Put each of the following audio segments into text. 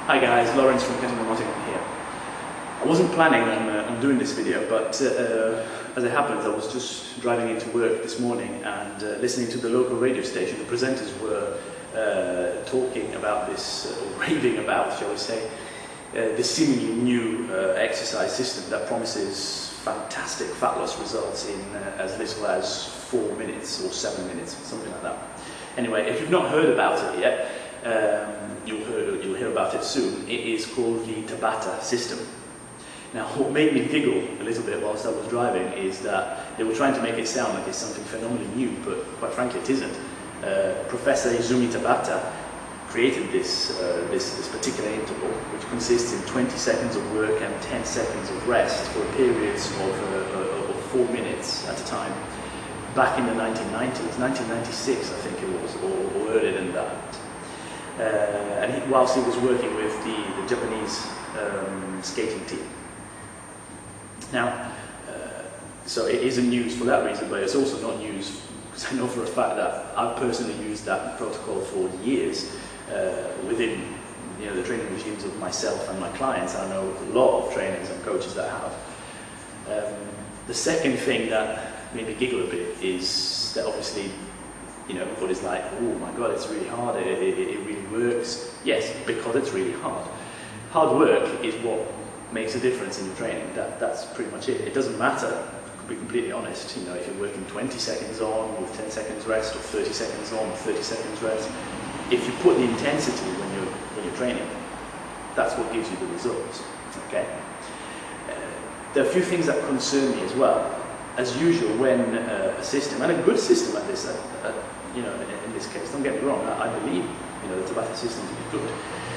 Hi guys, Laurence from Nottingham here. I wasn't planning on doing this video, but as it happens, I was just driving into work this morning and listening to the local radio station. The presenters were talking about this, raving about, shall we say, this seemingly new exercise system that promises fantastic fat loss results in as little as 4 minutes or 7 minutes, something like that. Anyway, if you've not heard about it yet, you'll hear about it soon. It is called the Tabata system. Now, what made me giggle a little bit whilst I was driving is that they were trying to make it sound like it's something phenomenally new, but quite frankly it isn't. Professor Izumi Tabata created this particular interval, which consists in 20 seconds of work and 10 seconds of rest for periods of 4 minutes at a time, back in the 1990s, 1996 I think it was, or earlier than that. And whilst he was working with the Japanese skating team. Now, so it isn't used for that reason, but it's also not used because I know for a fact that I've personally used that protocol for years within the training regimes of myself and my clients. I know a lot of trainers and coaches that have. The second thing that made me giggle a bit is that obviously everybody's like, oh my god, it's really hard, it really works. Yes, because it's really hard. Hard work is what makes a difference in your training. That's pretty much it. It doesn't matter, to be completely honest, if you're working 20 seconds on with 10 seconds rest, or 30 seconds on with 30 seconds rest. If you put the intensity when you're training, that's what gives you the results. Okay? There are a few things that concern me as well. As usual, when a system, and a good system like this, in this case, don't get me wrong, I believe the Tabata system to be good,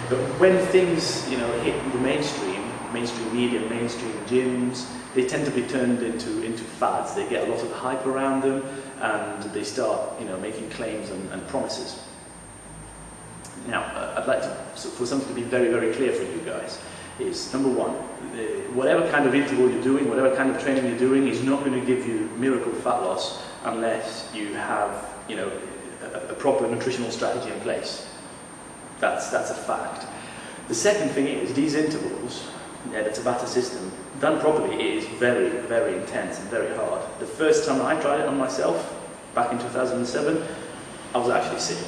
but when things hit the mainstream media, mainstream gyms, they tend to be turned into fads. They get a lot of hype around them, and they start making claims and promises. Now, I'd like for something to be very, very clear for you guys. Is number one, whatever kind of interval you're doing, whatever kind of training you're doing, is not going to give you miracle fat loss unless you have a proper nutritional strategy in place. That's a fact. The second thing is, these intervals, the Tabata system, done properly, it is very, very intense and very hard. The first time I tried it on myself, back in 2007, I was actually sick.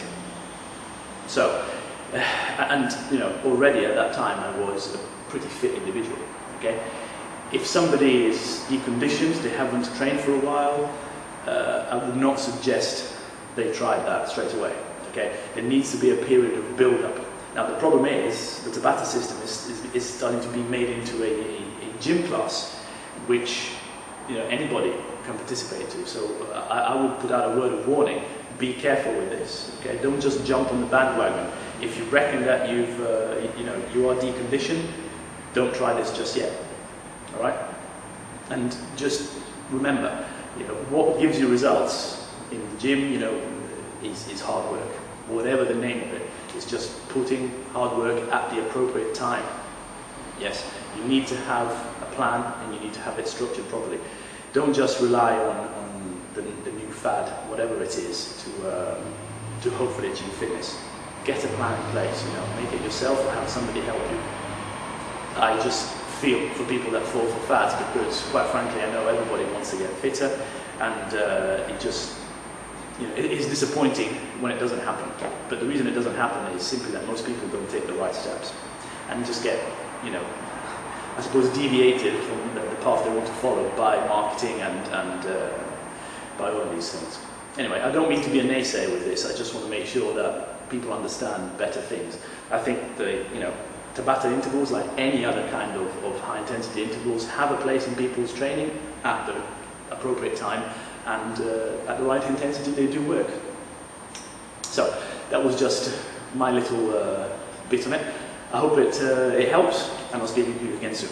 So, and already at that time I was a pretty fit individual. Okay, if somebody is deconditioned, they haven't trained for a while, I would not suggest they try that straight away. Okay, there needs to be a period of build-up. Now the problem is the Tabata system is starting to be made into a gym class, which anybody can participate to. So I would put out a word of warning: be careful with this. Okay, don't just jump on the bandwagon. If you reckon that you are deconditioned, don't try this just yet. All right, and just remember, what gives you results in the gym, is hard work. Whatever the name of it, it's just putting hard work at the appropriate time. Yes, you need to have a plan and you need to have it structured properly. Don't just rely on the new fad, whatever it is, to hopefully achieve fitness. Get a plan in place, make it yourself or have somebody help you. I just feel for people that fall for fads because, quite frankly, I know everybody wants to get fitter, and it is disappointing when it doesn't happen. But the reason it doesn't happen is simply that most people don't take the right steps and just get, I suppose, deviated from the path they want to follow by marketing and by all of these things. Anyway, I don't mean to be a naysayer with this. I just want to make sure that people understand better things. I think the Tabata intervals, like any other kind of high-intensity intervals, have a place in people's training at the appropriate time, and at the right intensity they do work. So that was just my little bit on it. I hope it helps, and I'll speak with you again soon.